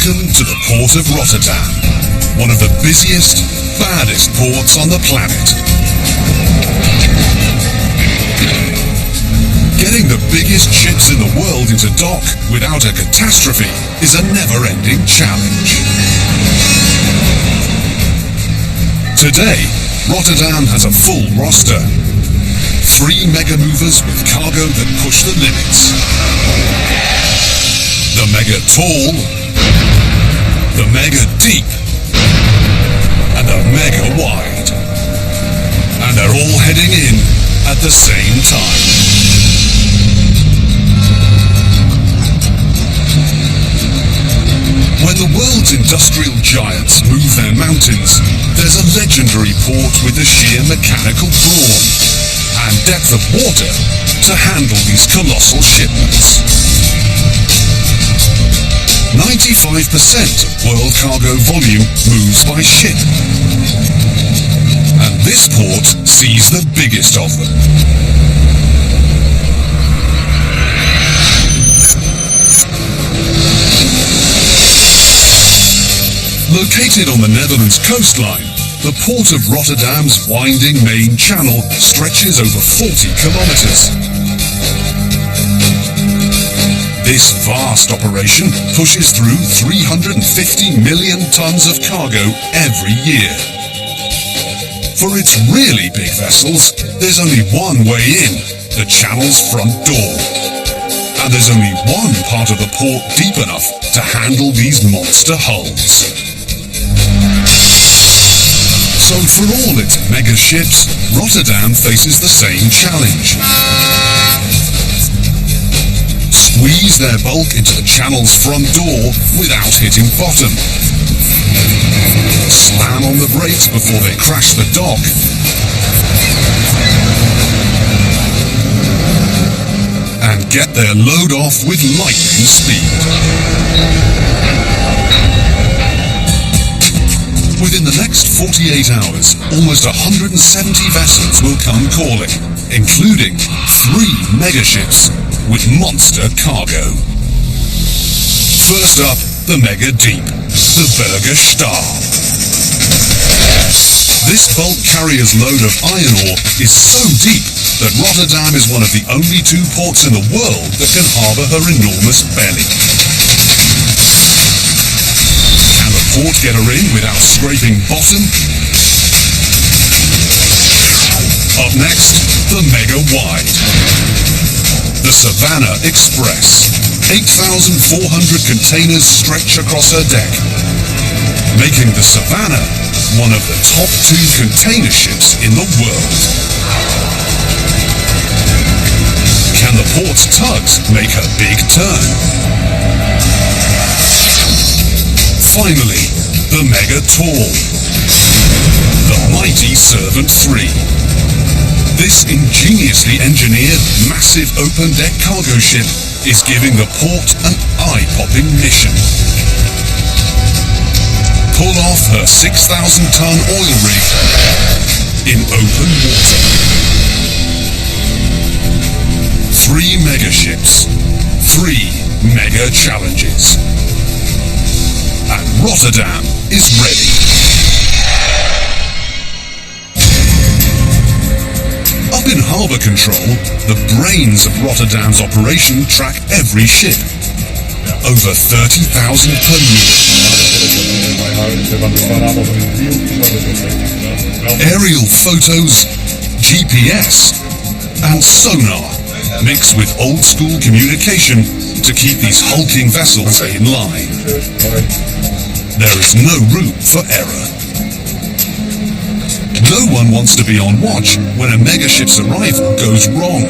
Welcome to the port of Rotterdam, one of the busiest, baddest ports on the planet. Getting the biggest ships in the world into dock without a catastrophe is a never-ending challenge. Today, Rotterdam has a full roster. 3 mega movers with cargo that push the limits. The Mega Tall, the Mega Deep, and the Mega Wide. And they're all heading in at the same time. When the world's industrial giants move their mountains, there's a legendary port with the sheer mechanical brawn and depth of water to handle these colossal shipments. 95% of world cargo volume moves by ship, and this port sees the biggest of them. Located on the Netherlands coastline, the port of Rotterdam's winding main channel stretches over 40 kilometers. This vast operation pushes through 350 million tons of cargo every year. For its really big vessels, there's only one way in, the channel's front door. And there's only one part of the port deep enough to handle these monster hulls. So for all its mega ships, Rotterdam faces the same challenge. Squeeze their bulk into the channel's front door without hitting bottom. Slam on the brakes before they crash the dock. And get their load off with lightning speed. Within the next 48 hours, almost 170 vessels will come calling, including 3 megaships with monster cargo. First up, the Mega Deep, the Burger Star. This bulk carrier's load of iron ore is so deep that Rotterdam is one of the only 2 ports in the world that can harbour her enormous belly. Can the port get her in without scraping bottom? Up next, the Mega Wide. The Savannah Express. 8,400 containers stretch across her deck, making the Savannah one of the top 2 container ships in the world. Can the port's tugs make her big turn? Finally, the Mega Tall. The mighty Servant 3. This ingeniously engineered, massive open-deck cargo ship is giving the port an eye-popping mission. Pull off her 6,000-ton oil rig in open water. 3 megaships, 3 mega challenges. And Rotterdam is ready. Up in harbour control, the brains of Rotterdam's operation track every ship. Over 30,000 per year. Aerial photos, GPS, and sonar mixed with old-school communication to keep these hulking vessels in line. There is no room for error. No one wants to be on watch when a megaship's arrival goes wrong.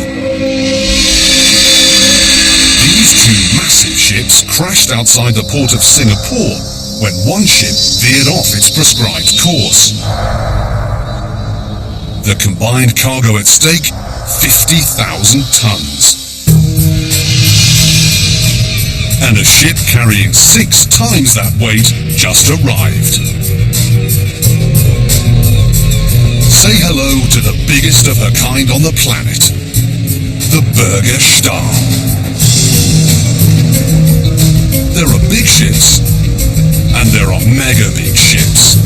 These 2 massive ships crashed outside the port of Singapore when one ship veered off its prescribed course. The combined cargo at stake, 50,000 tons. And a ship carrying 6 times that weight just arrived. Say hello to the biggest of her kind on the planet, the Burger Star. There are big ships and there are mega big ships.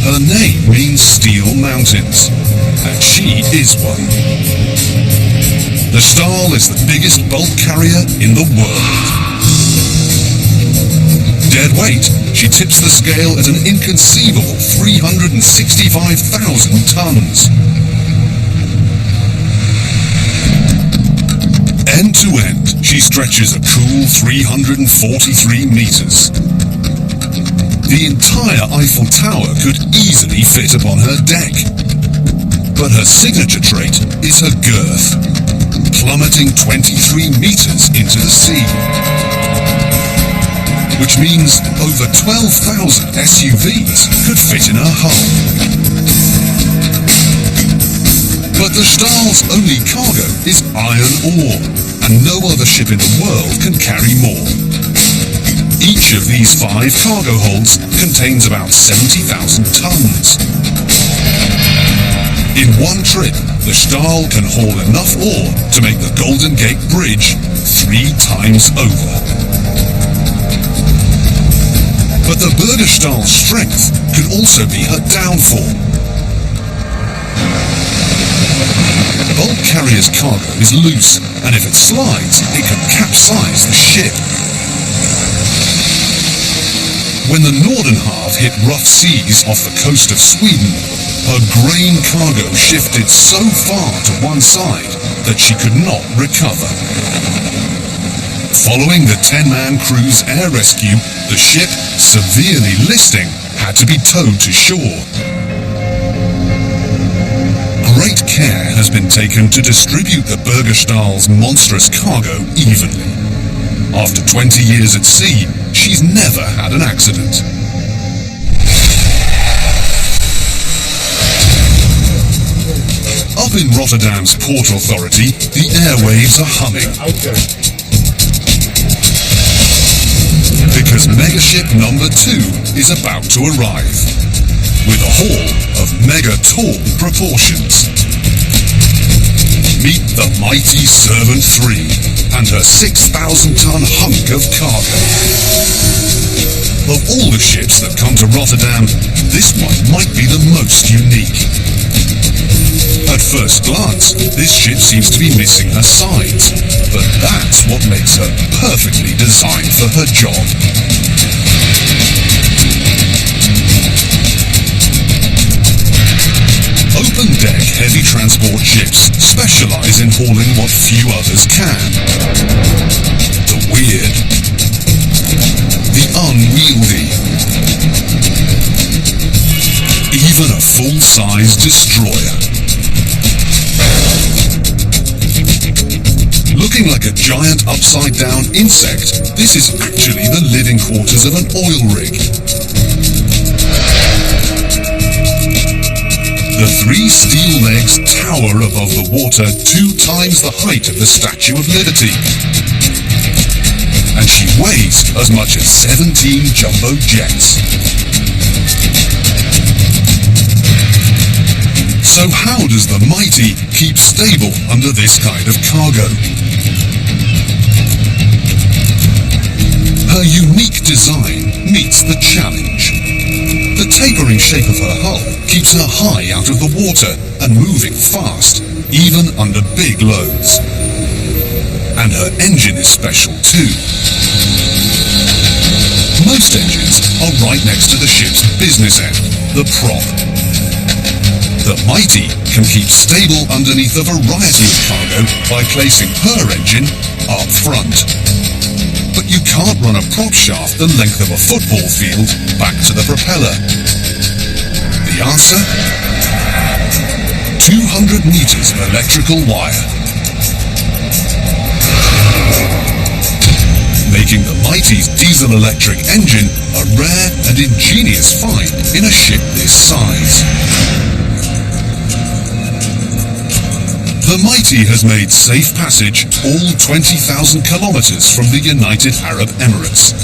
Her name means Steel Mountains, and she is one. The Stahl is the biggest bulk carrier in the world. Dead weight, she tips the scale at an inconceivable 365,000 tons. End to end, she stretches a cool 343 meters. The entire Eiffel Tower could easily fit upon her deck. But her signature trait is her girth, plummeting 23 meters into the sea. Which means over 12,000 SUVs could fit in her hull. But the Stahl's only cargo is iron ore, and no other ship in the world can carry more. Each of these 5 cargo holds contains about 70,000 tons. In one trip, the Stahl can haul enough ore to make the Golden Gate Bridge 3 times over. But the Burgerstahl's strength could also be her downfall. Bulk carrier's cargo is loose, and if it slides, it can capsize the ship. When the northern half hit rough seas off the coast of Sweden, her grain cargo shifted so far to one side that she could not recover. Following the 10-man cruise air rescue, the ship, severely listing, had to be towed to shore. Great care has been taken to distribute the Burgerstahl's monstrous cargo evenly. After 20 years at sea, she's never had an accident. Up in Rotterdam's Port Authority, the airwaves are humming. Because megaship number 2 is about to arrive, with a haul of mega-tall proportions. Meet the mighty Servant 3 and her 6,000-ton hunk of cargo. Of all the ships that come to Rotterdam, this one might be the most unique. At first glance, this ship seems to be missing her sides, but that's what makes her perfectly designed for her job. Open-deck heavy transport ships specialize in hauling what few others can. The weird. The unwieldy. Even a full-size destroyer. Looking like a giant upside-down insect, this is actually the living quarters of an oil rig. The 3 steel legs tower above the water 2 times the height of the Statue of Liberty. And she weighs as much as 17 jumbo jets. So how does the mighty keep stable under this kind of cargo? Her unique design meets the challenge. The tapering shape of her hull keeps her high out of the water and moving fast, even under big loads. And her engine is special too. Most engines are right next to the ship's business end, the prop. The mighty can keep stable underneath a variety of cargo by placing her engine up front. But you can't run a prop shaft the length of a football field back to the propeller. The answer? 200 meters of electrical wire. Making the mighty's diesel-electric engine a rare and ingenious find in a ship this size. The mighty has made safe passage all 20,000 kilometers from the United Arab Emirates,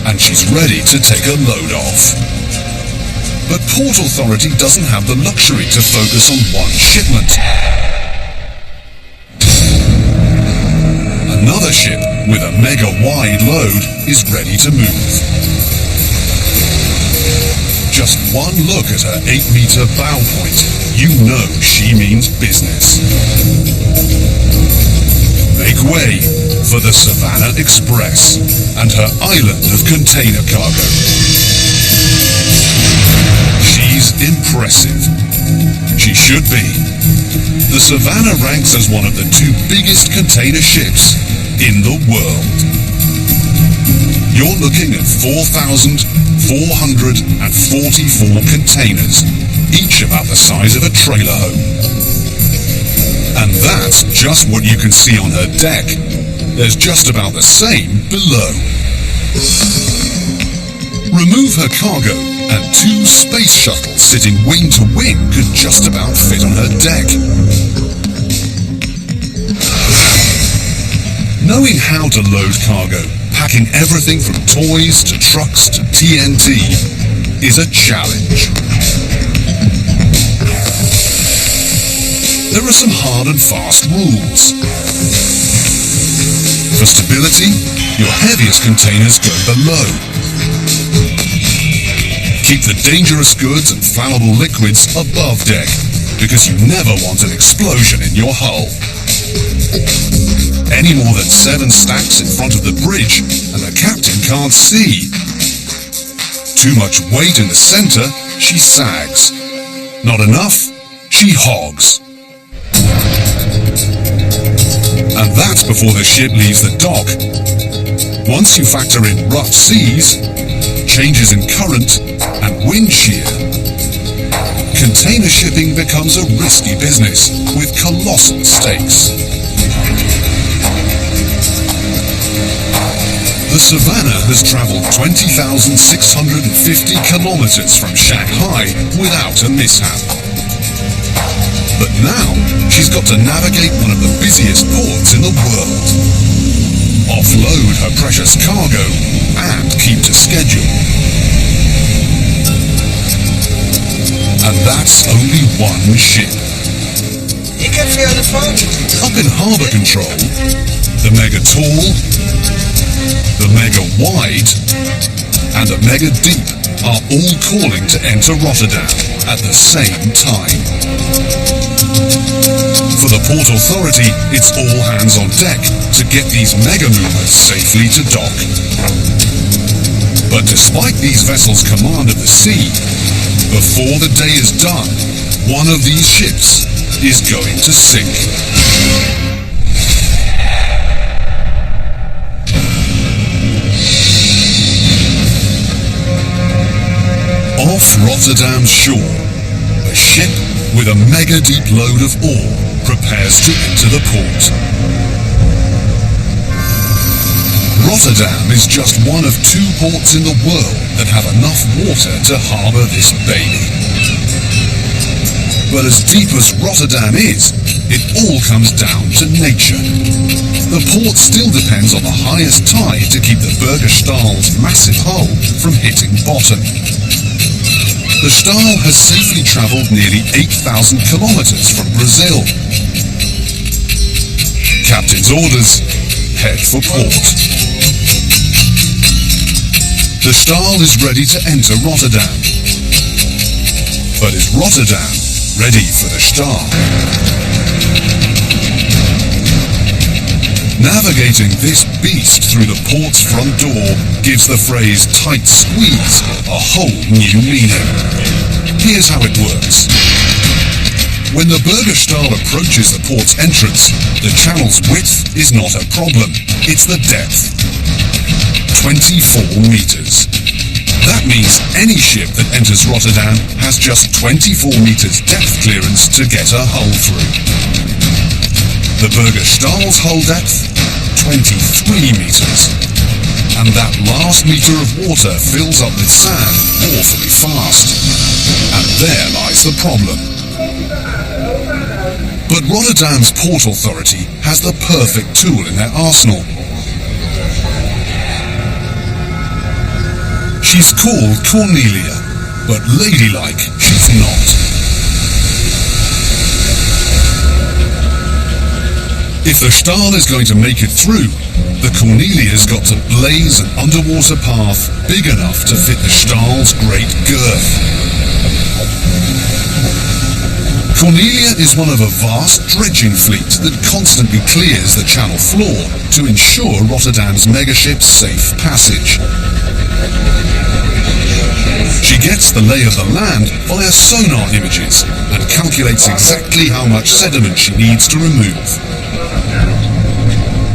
and she's ready to take a load off. But Port Authority doesn't have the luxury to focus on one shipment. Another ship with a mega-wide load is ready to move. Just one look at her 8-meter bow point, you know she means business. Make way for the Savannah Express and her island of container cargo. She's impressive. She should be. The Savannah ranks as one of the 2 biggest container ships in the world. You're looking at 4,444 containers, each about the size of a trailer home. And that's just what you can see on her deck. There's just about the same below. Remove her cargo, and 2 space shuttles sitting wing to wing could just about fit on her deck. Knowing how to load cargo, packing everything from toys to trucks to TNT, is a challenge. There are some hard and fast rules. For stability, your heaviest containers go below. Keep the dangerous goods and flammable liquids above deck, because you never want an explosion in your hull. Any more than 7 stacks in front of the bridge, and the captain can't see. Too much weight in the center, she sags. Not enough, she hogs. And that's before the ship leaves the dock. Once you factor in rough seas, changes in current, and wind shear, container shipping becomes a risky business with colossal stakes. The Savannah has traveled 20,650 kilometers from Shanghai without a mishap. But now, she's got to navigate one of the busiest ports in the world, offload her precious cargo, and keep to schedule. And that's only one ship. Up in harbour control, the Mega Tall, the Mega Wide, and the Mega Deep are all calling to enter Rotterdam at the same time. For the Port Authority, it's all hands on deck to get these mega movers safely to dock. But despite these vessels' command of the sea, before the day is done, one of these ships is going to sink. Off Rotterdam's shore, a ship with a mega-deep load of ore prepares to enter the port. Rotterdam is just one of 2 ports in the world that have enough water to harbour this baby. But as deep as Rotterdam is, it all comes down to nature. The port still depends on the highest tide to keep the Burgerstaal's massive hull from hitting bottom. The Staal has safely travelled nearly 8,000 kilometres from Brazil. Captain's orders, head for port. The Staal is ready to enter Rotterdam. But is Rotterdam ready for the Staal? Navigating this beast through the port's front door gives the phrase tight squeeze a whole new meaning. Here's how it works. When the Burgerstaal approaches the port's entrance, the channel's width is not a problem, it's the depth. 24 meters. That means any ship that enters Rotterdam has just 24 meters depth clearance to get her hull through. The Burgerstaal's hull depth, 23 meters. And that last meter of water fills up with sand awfully fast. And there lies the problem. But Rotterdam's Port Authority has the perfect tool in their arsenal. She's called Cornelia, but ladylike she's not. If the Stahl is going to make it through, the Cornelia's got to blaze an underwater path big enough to fit the Stahl's great girth. Cornelia is one of a vast dredging fleet that constantly clears the channel floor to ensure Rotterdam's megaship's safe passage. She gets the lay of the land via sonar images and calculates exactly how much sediment she needs to remove.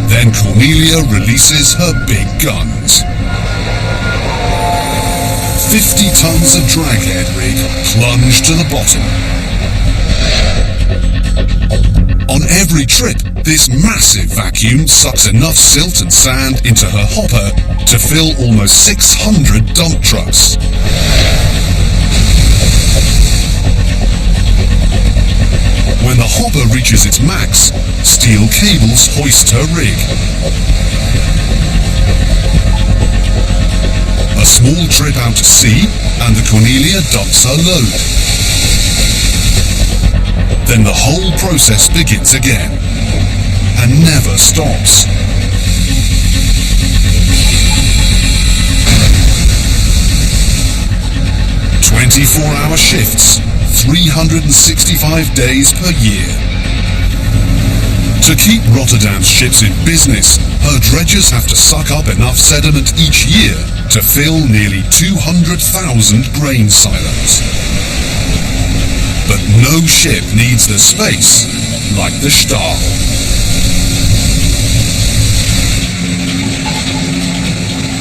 Then Cornelia releases her big guns. 50 tons of draghead rig plunge to the bottom. On every trip, this massive vacuum sucks enough silt and sand into her hopper to fill almost 600 dump trucks. When the hopper reaches its max, steel cables hoist her rig. A small trip out to sea, and the Cornelia dumps her load. Then the whole process begins again, and never stops. 24-hour shifts, 365 days per year. To keep Rotterdam's ships in business, her dredgers have to suck up enough sediment each year to fill nearly 200,000 grain silos. But no ship needs the space like the Stahl.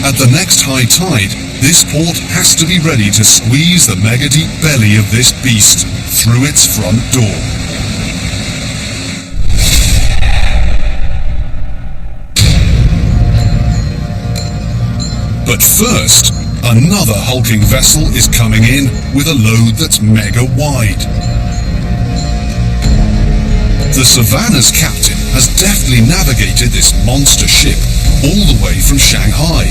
At the next high tide, this port has to be ready to squeeze the mega-deep belly of this beast through its front door. But first, another hulking vessel is coming in with a load that's mega wide. The Savannah's captain has deftly navigated this monster ship all the way from Shanghai.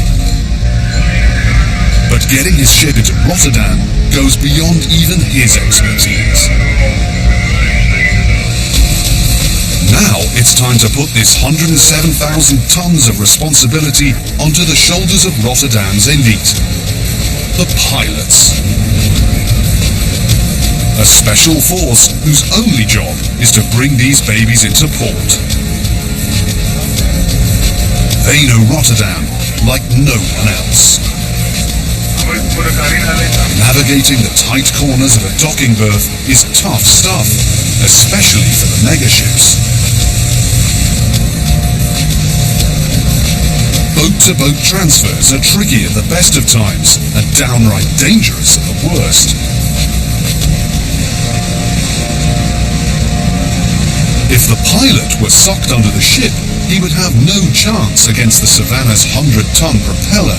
But getting his ship into Rotterdam goes beyond even his expertise. Now it's time to put this 107,000 tons of responsibility onto the shoulders of Rotterdam's elite, the pilots. A special force whose only job is to bring these babies into port. They know Rotterdam like no one else. Navigating the tight corners of a docking berth is tough stuff, especially for the megaships. Boat-to-boat transfers are tricky at the best of times and downright dangerous at the worst. If the pilot were sucked under the ship, he would have no chance against the Savannah's 100-ton propeller.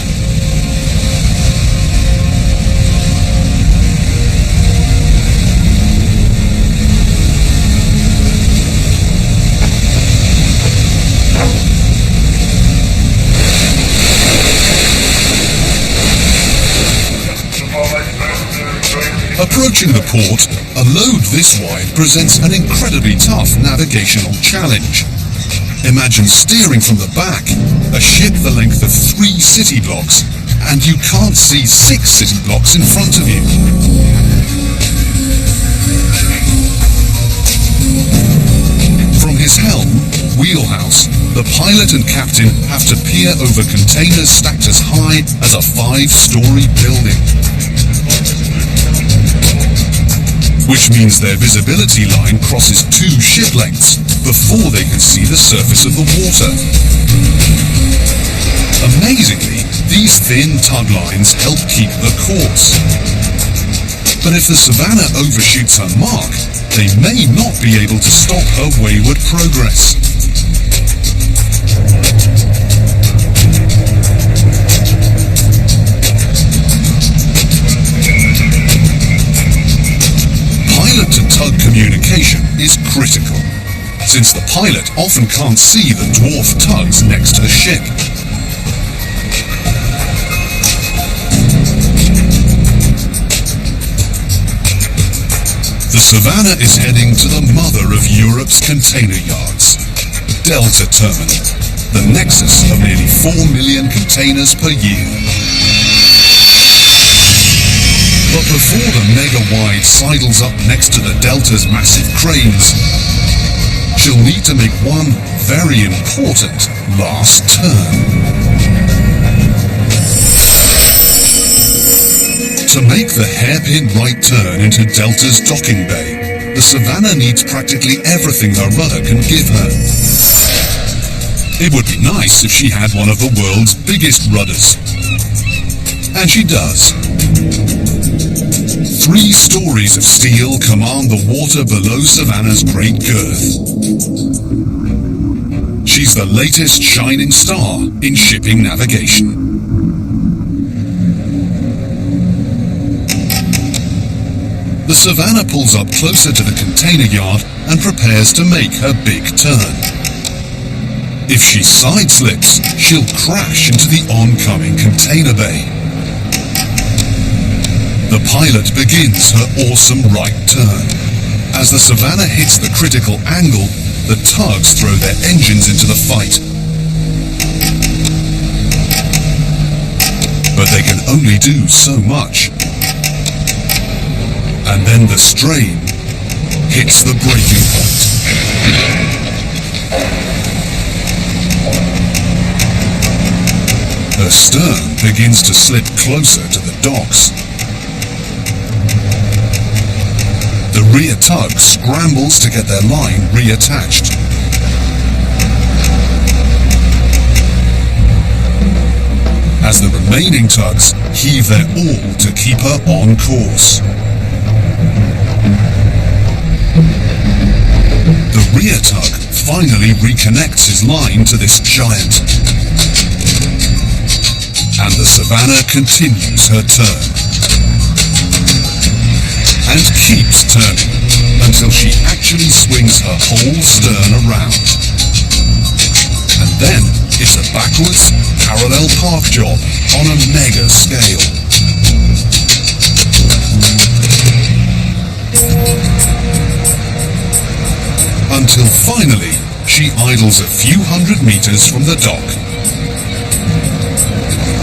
Approaching the port, a load this wide presents an incredibly tough navigational challenge. Imagine steering from the back, a ship the length of 3 city blocks, and you can't see 6 city blocks in front of you. From his helm, wheelhouse, the pilot and captain have to peer over containers stacked as high as a 5-story building. Which means their visibility line crosses 2 ship lengths before they can see the surface of the water. Amazingly, these thin tug lines help keep the course. But if the Savannah overshoots her mark, they may not be able to stop her wayward progress. Pilot-to-tug communication is critical, since the pilot often can't see the dwarf tugs next to the ship. The Savannah is heading to the mother of Europe's container yards, Delta Terminal, the nexus of nearly 4 million containers per year. But before the mega-wide sidles up next to the Delta's massive cranes, she'll need to make one very important last turn. To make the hairpin right turn into Delta's docking bay, the Savannah needs practically everything her rudder can give her. It would be nice if she had one of the world's biggest rudders. And she does. 3 stories of steel command the water below Savannah's great girth. She's the latest shining star in shipping navigation. The Savannah pulls up closer to the container yard and prepares to make her big turn. If she sideslips, she'll crash into the oncoming container bay. The pilot begins her awesome right turn. As the Savannah hits the critical angle, the tugs throw their engines into the fight. But they can only do so much. And then the strain hits the breaking point. Her stern begins to slip closer to the docks. The rear tug scrambles to get their line reattached. As the remaining tugs heave their all to keep her on course. The rear tug finally reconnects his line to this giant. And the Savannah continues her turn. And keeps turning until she actually swings her whole stern around. And then it's a backwards, parallel park job on a mega scale. Until finally, she idles a few hundred meters from the dock.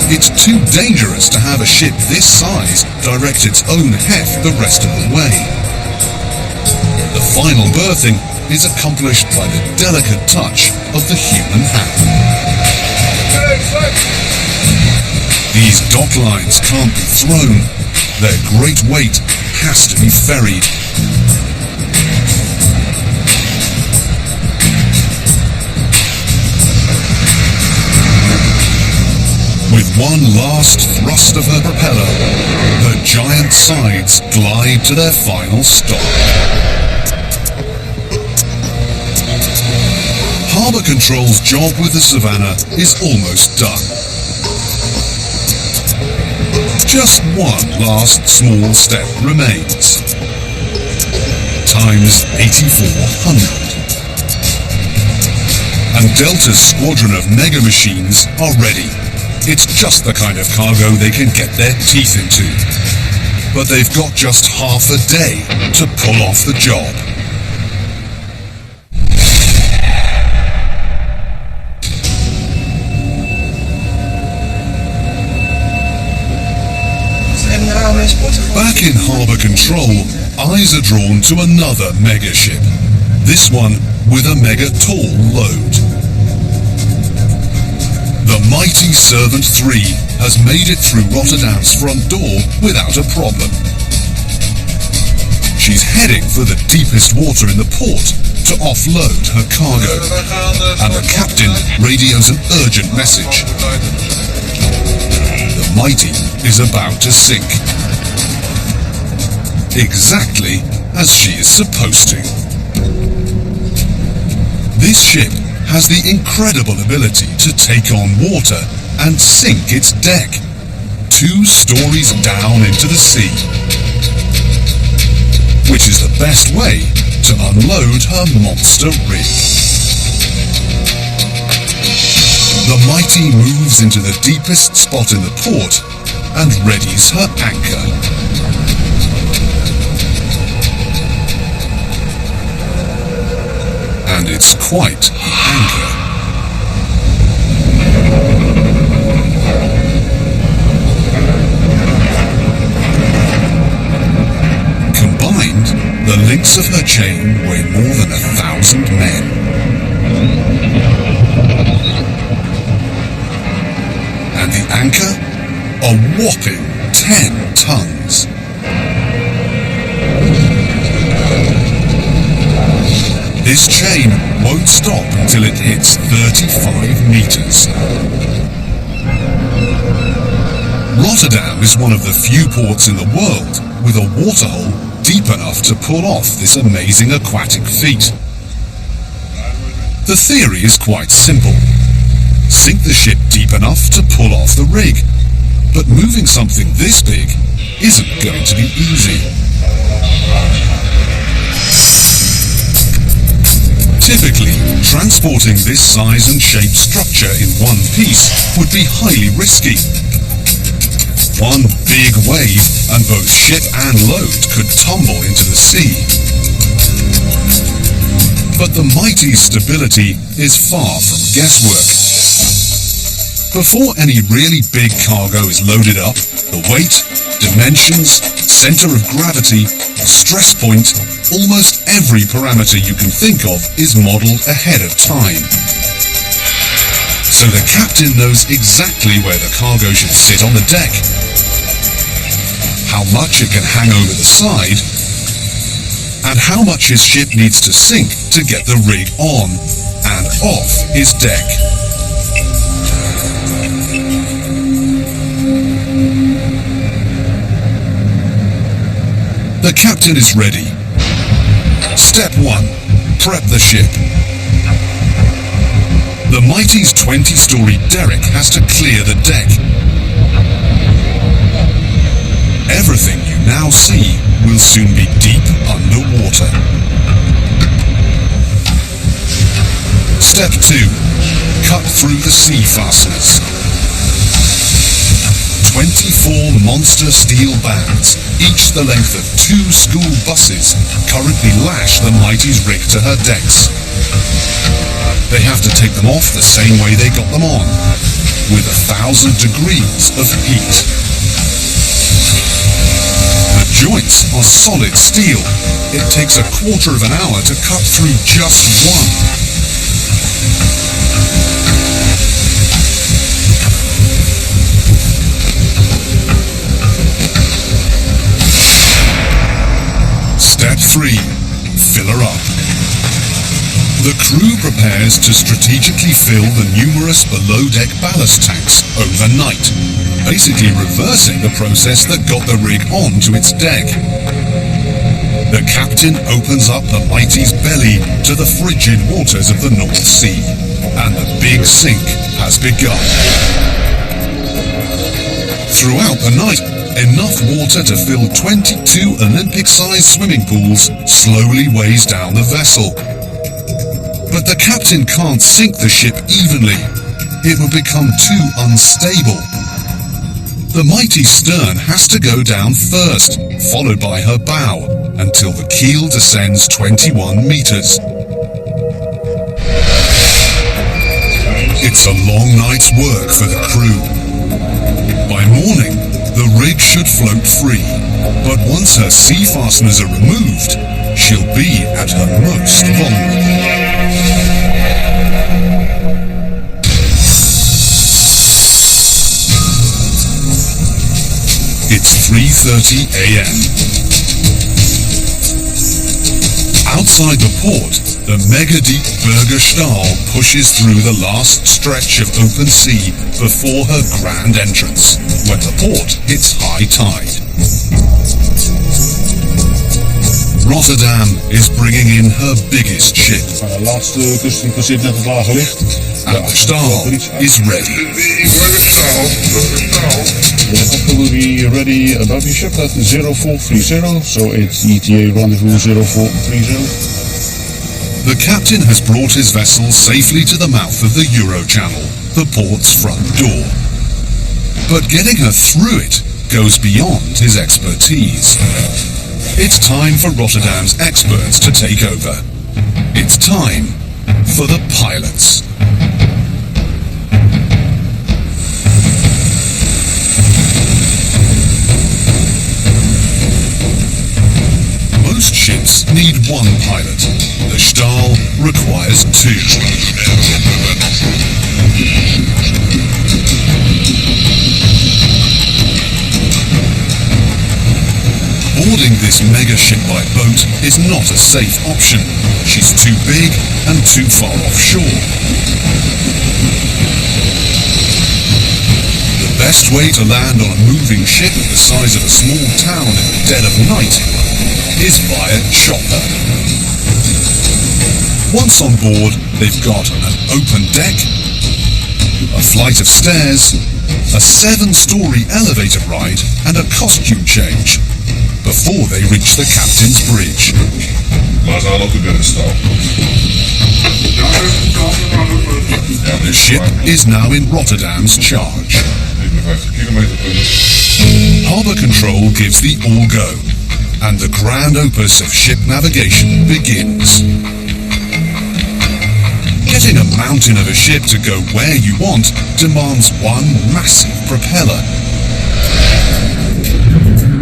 It's too dangerous to have a ship this size direct its own heft the rest of the way. The final berthing is accomplished by the delicate touch of the human hand. These dock lines can't be thrown. Their great weight has to be ferried. With one last thrust of her propeller, her giant sides glide to their final stop. Harbour Control's job with the Savannah is almost done. Just one last small step remains. Times 8400. And Delta's squadron of mega machines are ready. It's just the kind of cargo they can get their teeth into. But they've got just half a day to pull off the job. Back in Harbour Control, eyes are drawn to another mega ship. This one with a mega tall load. The mighty Servant 3 has made it through Rotterdam's front door without a problem. She's heading for the deepest water in the port to offload her cargo, and the captain radios an urgent message. The mighty is about to sink. Exactly as she is supposed to. This ship has the incredible ability to take on water and sink its deck 2 stories down into the sea, which is the best way to unload her monster rig. The mighty moves into the deepest spot in the port and readies her anchor. And it's quite the anchor. links of her chain weigh more than 1,000 men. And the anchor? A whopping 10 tons. This chain won't stop until it hits 35 meters. Rotterdam is one of the few ports in the world with a waterhole deep enough to pull off this amazing aquatic feat. The theory is quite simple. Sink the ship deep enough to pull off the rig. But moving something this big isn't going to be easy. Typically, transporting this size and shape structure in one piece would be highly risky. One big wave and both ship and load could tumble into the sea. But the Mighty's stability is far from guesswork. Before any really big cargo is loaded up, the weight, dimensions, center of gravity, stress point, almost every parameter you can think of is modeled ahead of time. So the captain knows exactly where the cargo should sit on the deck, how much it can hang over the side, and how much his ship needs to sink to get the rig on and off his deck. The captain is ready. Step 1. Prep the ship. The Mighty's 20-story derrick has to clear the deck. Everything you now see will soon be deep underwater. Step 2. Cut through the sea fasteners. 24 monster steel bands, each the length of 2 school buses, currently lash the Mighty's rig to her decks. They have to take them off the same way they got them on, with 1,000 degrees of heat. The joints are solid steel. It takes 1/4 of an hour to cut through just one. Step 3. Fill her up. The crew prepares to strategically fill the numerous below-deck ballast tanks overnight, basically reversing the process that got the rig onto its deck. The captain opens up the Mighty's belly to the frigid waters of the North Sea, and the big sink has begun. Throughout the night, enough water to fill 22 Olympic-sized swimming pools slowly weighs down the vessel. But the captain can't sink the ship evenly. It would become too unstable. The Mighty's stern has to go down first, followed by her bow, until the keel descends 21 meters. It's a long night's work for the crew. By morning, the rig should float free, but once her sea fasteners are removed, she'll be at her most vulnerable. It's 3:30 a.m. Outside the port, the mega-deep Megastructures pushes through the last stretch of open sea before her grand entrance, when the port hits high tide. Rotterdam is bringing in her biggest ship. De laatste kust passeert net het lage licht. And the Staal is ready. Will be ready above your ship at 0430, so it's ETA rendezvous 0430. The captain has brought his vessel safely to the mouth of the Euro Channel, the port's front door. But getting her through it goes beyond his expertise. It's time for Rotterdam's experts to take over. It's time for the pilots. Most ships need one pilot. The Stahl requires two. Boarding this mega ship by boat is not a safe option. She's too big and too far offshore. The best way to land on a moving ship the size of a small town in the dead of night is via chopper. Once on board, they've got an open deck, a flight of stairs, a 7-story elevator ride, and a costume change before they reach the captain's bridge. The ship is now in Rotterdam's charge. Harbour control gives the all-go, and the grand opus of ship navigation begins. Getting a mountain of a ship to go where you want demands one massive propeller.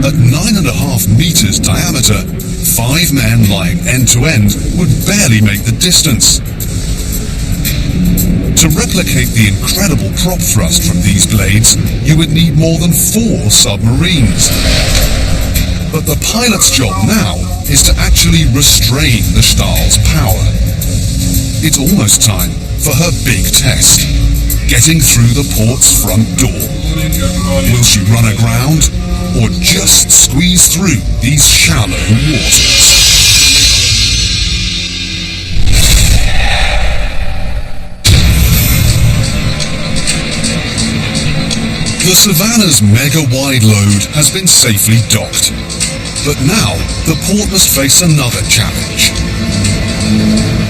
At 9.5 meters diameter, 5 men lying end-to-end would barely make the distance. To replicate the incredible prop thrust from these blades, you would need more than 4 submarines. But the pilot's job now is to actually restrain the Stahl's power. It's almost time for her big test, getting through the port's front door. Will she run aground, or just squeeze through these shallow waters? The Savannah's mega-wide load has been safely docked. But now, the port must face another challenge.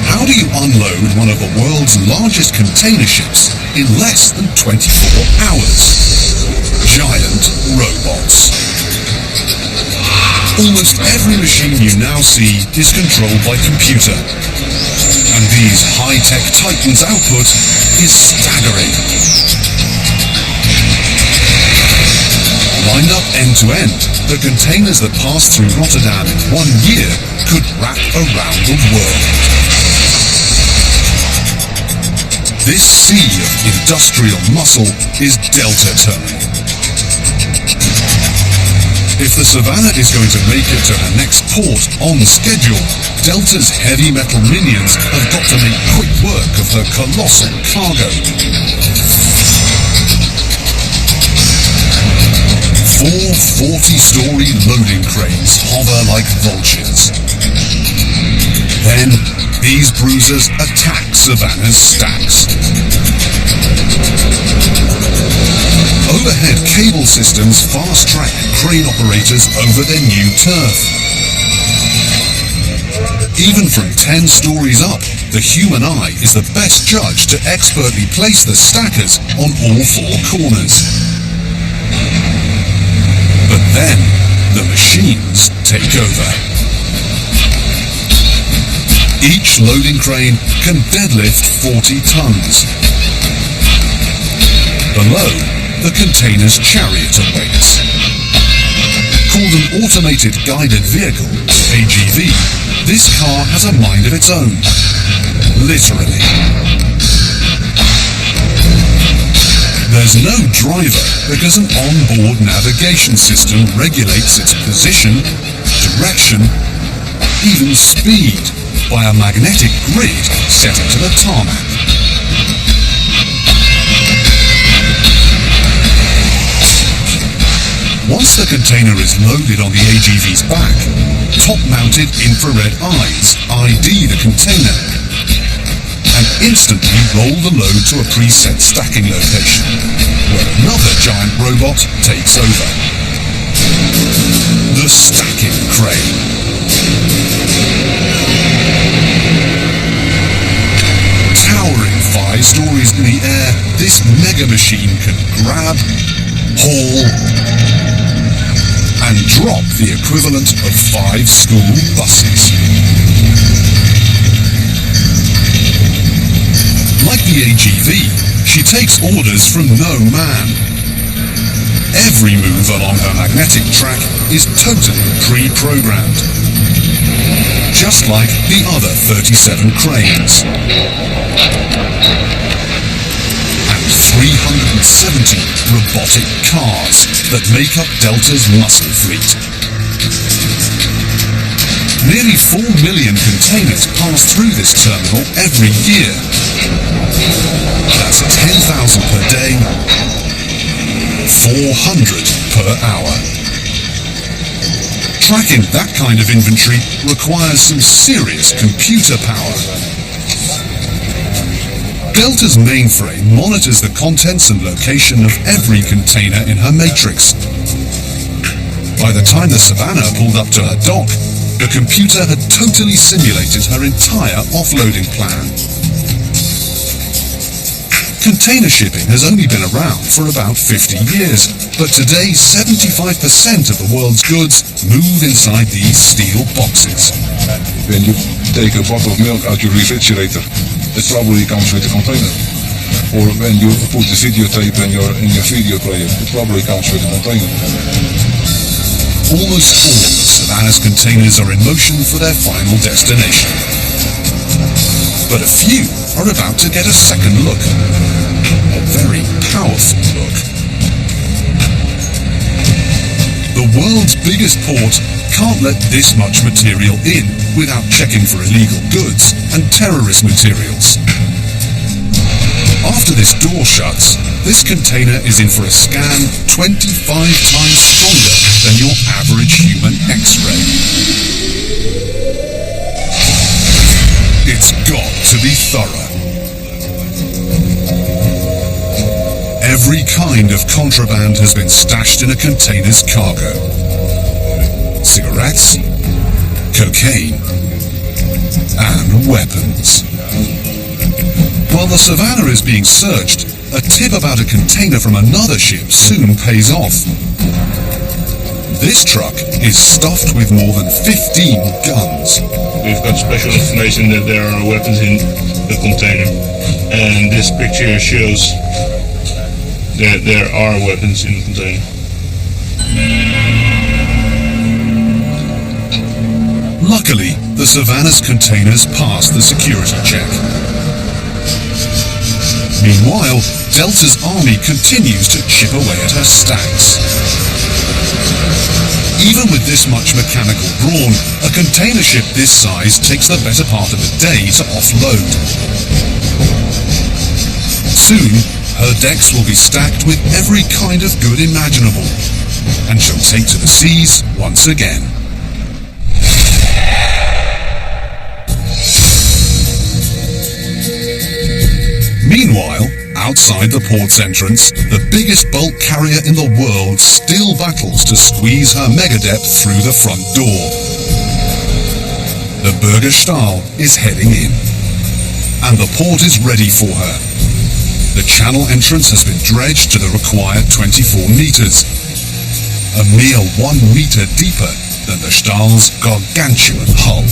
How do you unload one of the world's largest container ships in less than 24 hours? Giant robots. Almost every machine you now see is controlled by computer. And these high-tech titans' output is staggering. Lined up end-to-end, the containers that pass through Rotterdam in 1 year could wrap around the world. This sea of industrial muscle is Delta Terminal. If the Savannah is going to make it to her next port on schedule, Delta's heavy metal minions have got to make quick work of her colossal cargo. 4 40-story loading cranes hover like vultures. Then, these bruisers attack Savannah's stacks. Overhead cable systems fast-track crane operators over their new turf. Even from 10 stories up, the human eye is the best judge to expertly place the stackers on all 4 corners. But then, the machines take over. Each loading crane can deadlift 40 tons. Below, the container's chariot awaits. Called an Automated Guided Vehicle, AGV, this car has a mind of its own. Literally. There's no driver because an onboard navigation system regulates its position, direction, even speed by a magnetic grid set into the tarmac. Once the container is loaded on the AGV's back, top-mounted infrared eyes ID the container and instantly roll the load to a preset stacking location, where another giant robot takes over. The stacking crane. Towering 5 stories in the air, this mega machine can grab, haul, and drop the equivalent of 5 school buses. Like the AGV, she takes orders from no man. Every move along her magnetic track is totally pre-programmed. just like the other 37 cranes. And 370 robotic cars that make up Delta's muscle fleet. Nearly 4 million containers pass through this terminal every year. That's 10,000 per day, 400 per hour. Tracking that kind of inventory requires some serious computer power. Delta's mainframe monitors the contents and location of every container in her matrix. By the time the Savannah pulled up to her dock, the computer had totally simulated her entire offloading plan. Container shipping has only been around for about 50 years, but today 75% of the world's goods move inside these steel boxes. When you take a bottle of milk out your refrigerator, it probably comes with a container. Or when you put the videotape in your video player, it probably comes with a container. Almost all of Savannah's containers are in motion for their final destination. But a few are about to get a second look. A very powerful look. The world's biggest port can't let this much material in without checking for illegal goods and terrorist materials. After this door shuts, this container is in for a scan 25 times stronger than your average human X-ray. It's got to be thorough. Every kind of contraband has been stashed in a container's cargo. Cigarettes, cocaine, and weapons. While the Savannah is being searched, a tip about a container from another ship soon pays off. This truck is stuffed with more than 15 guns. We've got special information that there are weapons in the container, and this picture shows that there are weapons in the container. Luckily, the Savannah's containers passed the security check. Meanwhile, Delta's army continues to chip away at her stacks. Even with this much mechanical brawn, a container ship this size takes the better part of a day to offload. Soon, her decks will be stacked with every kind of good imaginable, and she'll take to the seas once again. Meanwhile, outside the port's entrance, the biggest bulk carrier in the world still battles to squeeze her megadepth through the front door. The Megastructures is heading in, and the port is ready for her. The channel entrance has been dredged to the required 24 meters, a mere 1 meter deeper than the Stahl's gargantuan hull.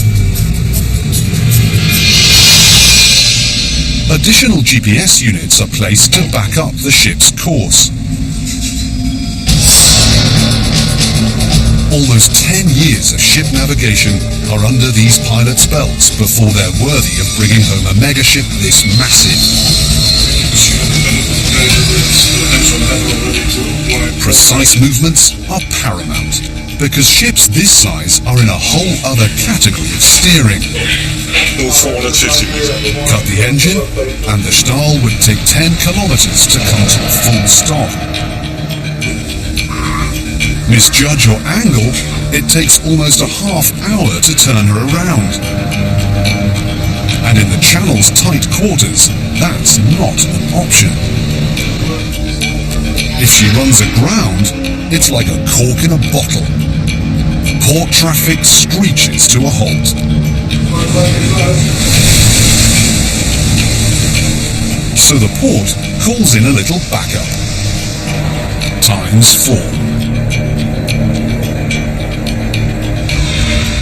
Additional GPS units are placed to back up the ship's course. Almost 10 years of ship navigation are under these pilots' belts before they're worthy of bringing home a megaship this massive. Precise movements are paramount, because ships this size are in a whole other category of steering. 450 meters. Cut the engine, and the Stahl would take 10 kilometers to come to a full stop. Misjudge your angle, it takes almost a half hour to turn her around. And in the channel's tight quarters, that's not an option. If she runs aground, it's like a cork in a bottle. Port traffic screeches to a halt. So the port calls in a little backup. ×4.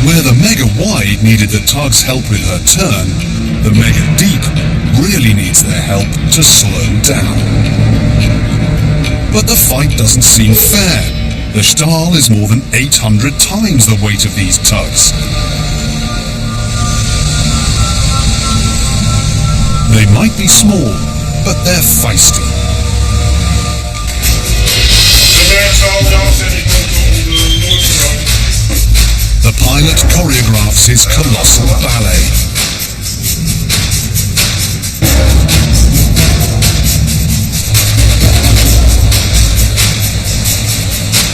Where the Mega Wide needed the tug's help with her turn, the Mega Deep really needs their help to slow down. But the fight doesn't seem fair. The Stahl is more than 800 times the weight of these tugs. They might be small, but they're feisty. The pilot choreographs his colossal ballet.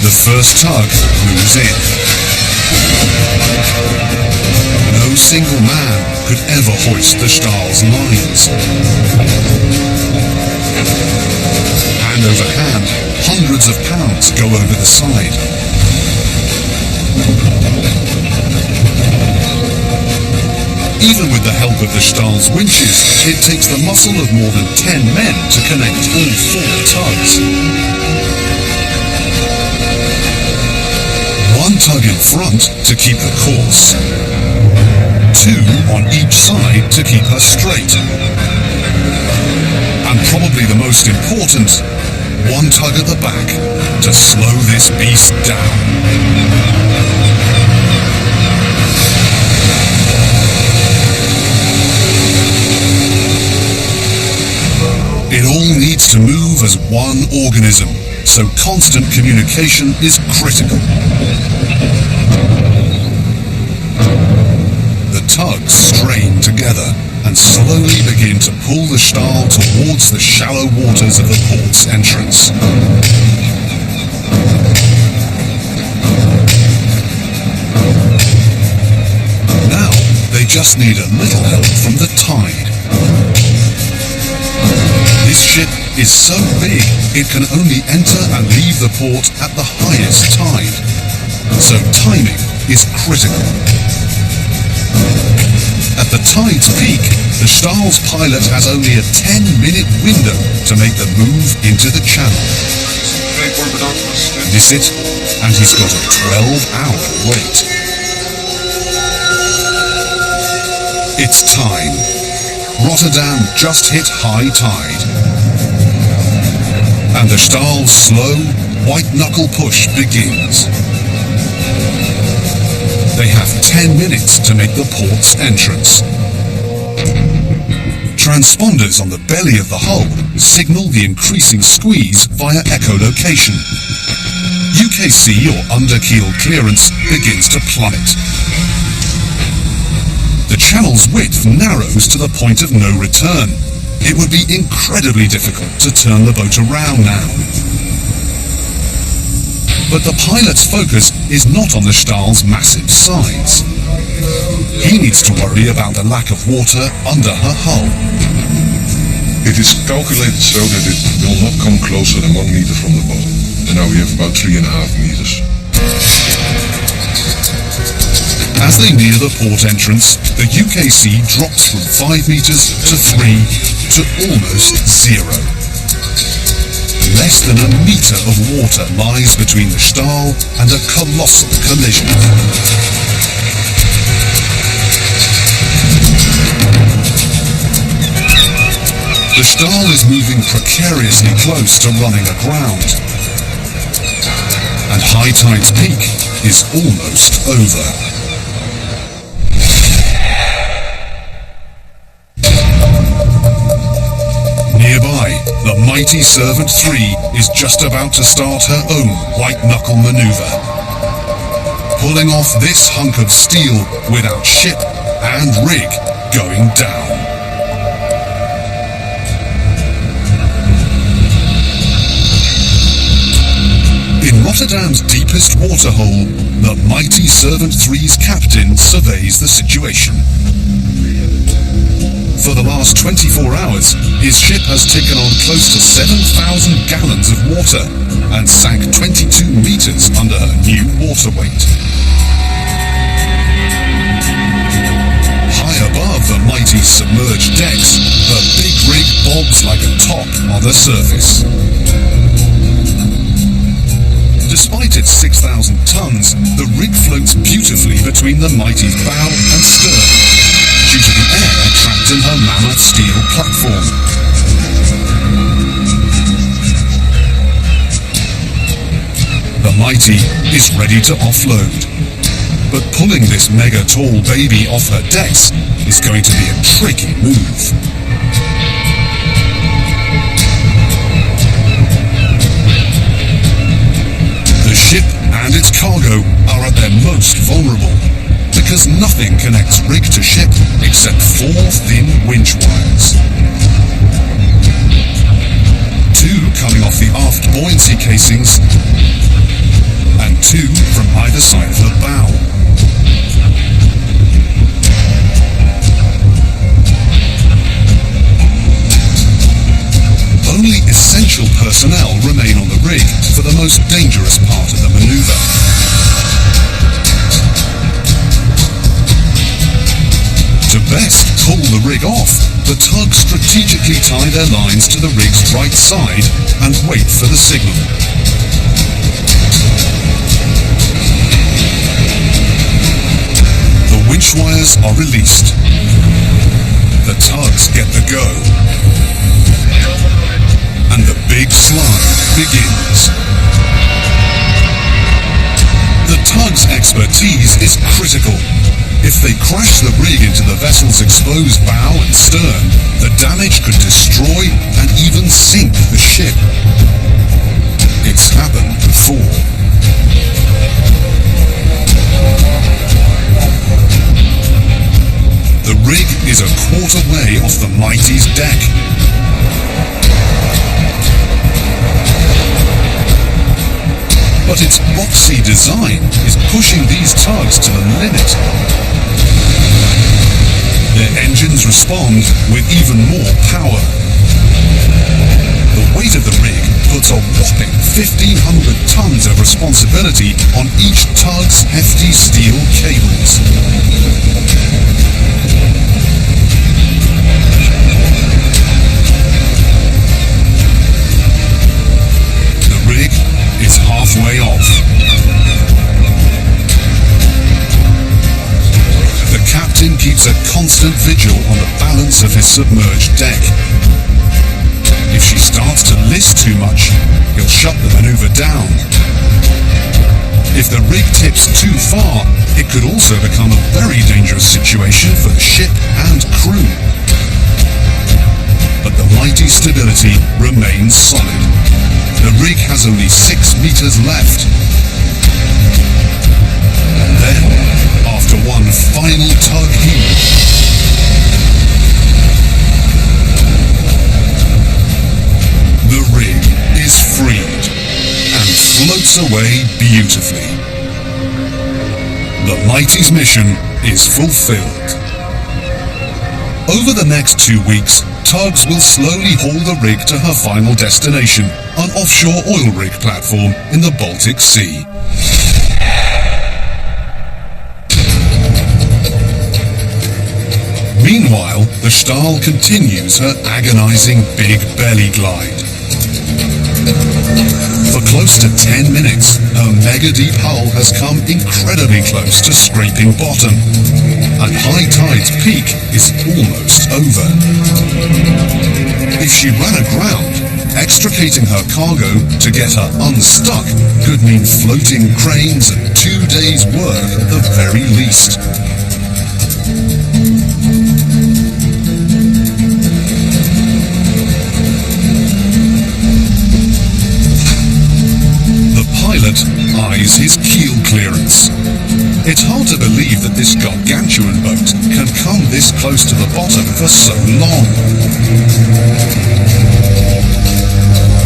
The first tug moves in. No single man could ever hoist the Stahl's lines. Hand over hand, hundreds of pounds go over the side. Even with the help of the Stahl's winches, it takes the muscle of more than 10 men to connect all 4 tugs. One tug in front to keep the course. 2 on each side to keep her straight. And probably the most important, 1 tug at the back to slow this beast down. It all needs to move as one organism, so constant communication is critical. The tugs strain together and slowly begin to pull the Stahl towards the shallow waters of the port's entrance. Now, they just need a little help from the tide. This ship is so big, it can only enter and leave the port at the highest tide. So timing is critical. At the tide's peak, the Stahl's pilot has only a 10-minute window to make the move into the channel. Miss it, and he's got a 12-hour wait. It's time. Rotterdam just hit high tide. And the Stahl's slow, white-knuckle push begins. They have 10 minutes to make the port's entrance. Transponders on the belly of the hull signal the increasing squeeze via echolocation. UKC or underkeel clearance begins to plummet. The channel's width narrows to the point of no return. It would be incredibly difficult to turn the boat around now. But the pilot's focus is not on the Stahl's massive size. He needs to worry about the lack of water under her hull. It is calculated so that it will not come closer than 1 meter from the bottom. And now we have about 3.5 meters. As they near the port entrance, the UKC drops from 5 meters to 3 to almost 0. Less than a meter of water lies between the Stahl and a colossal collision. The Stahl is moving precariously close to running aground. And high tide's peak is almost over. Nearby, the mighty Servant 3 is just about to start her own white-knuckle maneuver, pulling off this hunk of steel without ship and rig going down. In Rotterdam's deepest waterhole, the mighty Servant 3's captain surveys the situation. For the last 24 hours, his ship has taken on close to 7,000 gallons of water and sank 22 meters under her new water weight. High above the mighty submerged decks, her big rig bobs like a top on the surface. Despite its 6,000 tons, the rig floats beautifully between the mighty's bow and stern, due to the air trapped in her mammoth steel platform. The mighty is ready to offload, but pulling this mega tall baby off her decks is going to be a tricky move. as nothing connects rig to ship except 4 thin winch wires. 2 coming off the aft buoyancy casings and 2 from either side of the bow. Only essential personnel remain on the rig for the most dangerous part of the maneuver. To best pull the rig off, the tugs strategically tie their lines to the rig's right side and wait for the signal. The winch wires are released. The tugs get the go. And the big slide begins. The tug's expertise is critical. If they crash the rig into the vessel's exposed bow and stern, the damage could destroy and even sink the ship. It's happened before. The rig is a quarter way off the Mighty's deck. But its boxy design is pushing these tugs to the limit. Their engines respond with even more power. The weight of the rig puts a whopping 1,500 tons of responsibility on each tug's hefty steel cables. The rig is halfway off. The captain keeps a constant vigil on the balance of his submerged deck. If she starts to list too much, he'll shut the maneuver down. If the rig tips too far, it could also become a very dangerous situation for the ship and crew. But the Mighty's stability remains solid. The rig has only 6 meters left. Then, after one final tug heave, the rig is freed and floats away beautifully. The Mighty's mission is fulfilled. Over the next 2 weeks, tugs will slowly haul the rig to her final destination, an offshore oil rig platform in the Baltic Sea. Meanwhile, the Stahl continues her agonizing big belly glide. For close to 10 minutes, her mega-deep hull has come incredibly close to scraping bottom, and high tide's peak is almost over. If she ran aground, extricating her cargo to get her unstuck could mean floating cranes and 2 days' work at the very least. Pilot eyes his keel clearance. It's hard to believe that this gargantuan boat can come this close to the bottom for so long.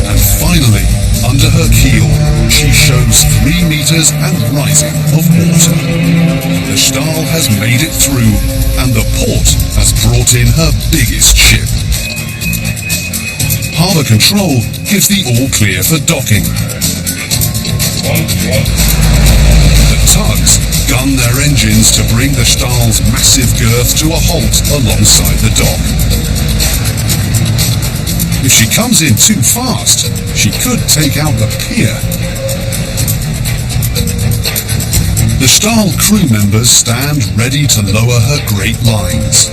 And finally, under her keel, she shows 3 meters and rising of water. The Stahl has made it through, and the port has brought in her biggest ship. Harbour control gives the all clear for docking. The tugs gun their engines to bring the Stahl's massive girth to a halt alongside the dock. If she comes in too fast, she could take out the pier. The Stahl crew members stand ready to lower her great lines.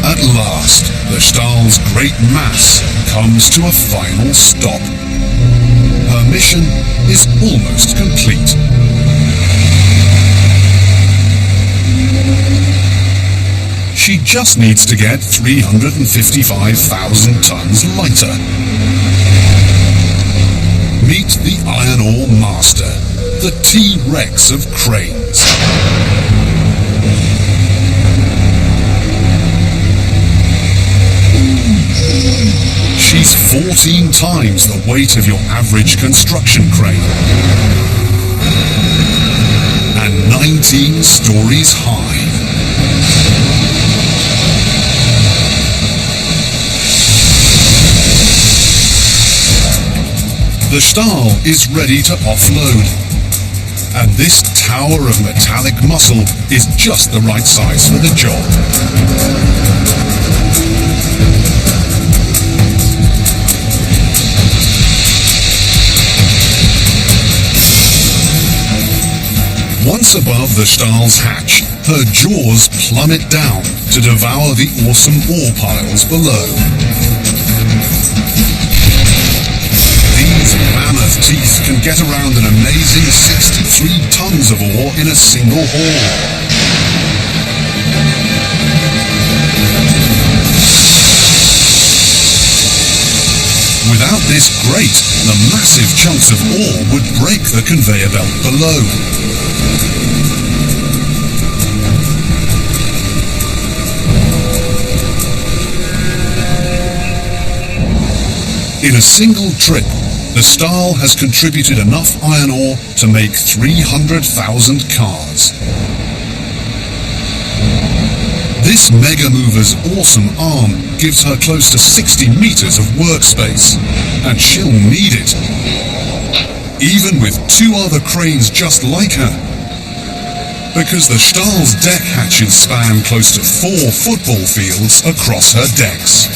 At last, the Stahl's great mass comes to a final stop. Her mission is almost complete. She just needs to get 355,000 tons lighter. Meet the iron ore master, the T-Rex of cranes. She's 14 times the weight of your average construction crane and 19 stories high. The Stahl is ready to offload, and this tower of metallic muscle is just the right size for the job. Once above the Stahl's hatch, her jaws plummet down to devour the awesome ore piles below. These mammoth teeth can get around an amazing 63 tons of ore in a single haul. Without this grate, the massive chunks of ore would break the conveyor belt below. In a single trip, the Stahl has contributed enough iron ore to make 300,000 cars. This mega mover's awesome arm gives her close to 60 meters of workspace, and she'll need it, even with 2 other cranes just like her, because the Stahl's deck hatches span close to 4 football fields across her decks.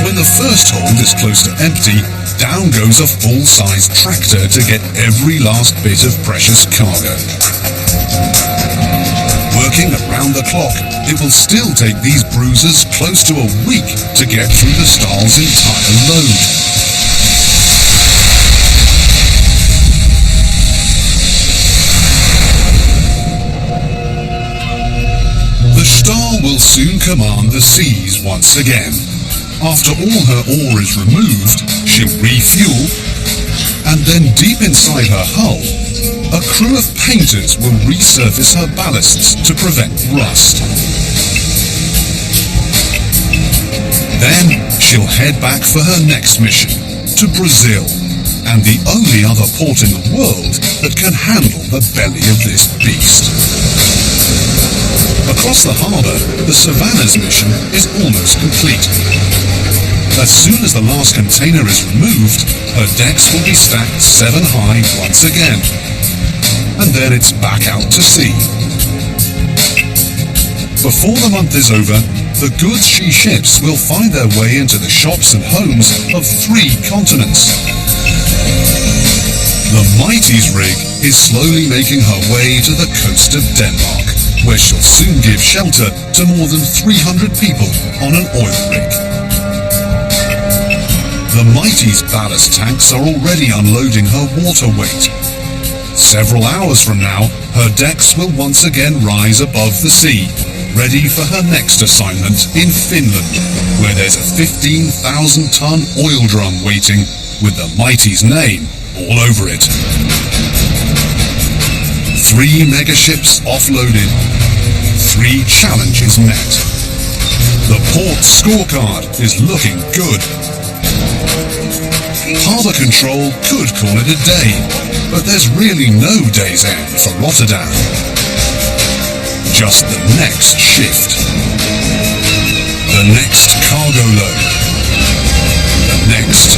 When the first hold is close to empty, down goes a full-size tractor to get every last bit of precious cargo. Working around the clock, it will still take these bruisers close to a week to get through the Stahl's entire load. The Stahl will soon command the seas once again. After all her ore is removed, she'll refuel, and then deep inside her hull, a crew of painters will resurface her ballasts to prevent rust. Then she'll head back for her next mission, to Brazil, and the only other port in the world that can handle the belly of this beast. Across the harbour, the Savannah's mission is almost complete. As soon as the last container is removed, her decks will be stacked 7 high once again. And then it's back out to sea. Before the month is over, the goods she ships will find their way into the shops and homes of 3 continents. The Mighty's rig is slowly making her way to the coast of Denmark, where she'll soon give shelter to more than 300 people on an oil rig. The Mighty's ballast tanks are already unloading her water weight. Several hours from now, her decks will once again rise above the sea, ready for her next assignment in Finland, where there's a 15,000-ton oil drum waiting with the Mighty's name all over it. 3 megaships offloaded, 3 challenges met. The port scorecard is looking good. Harbour Control could call it a day, but there's really no day's end for Rotterdam. Just the next shift. The next cargo load. The next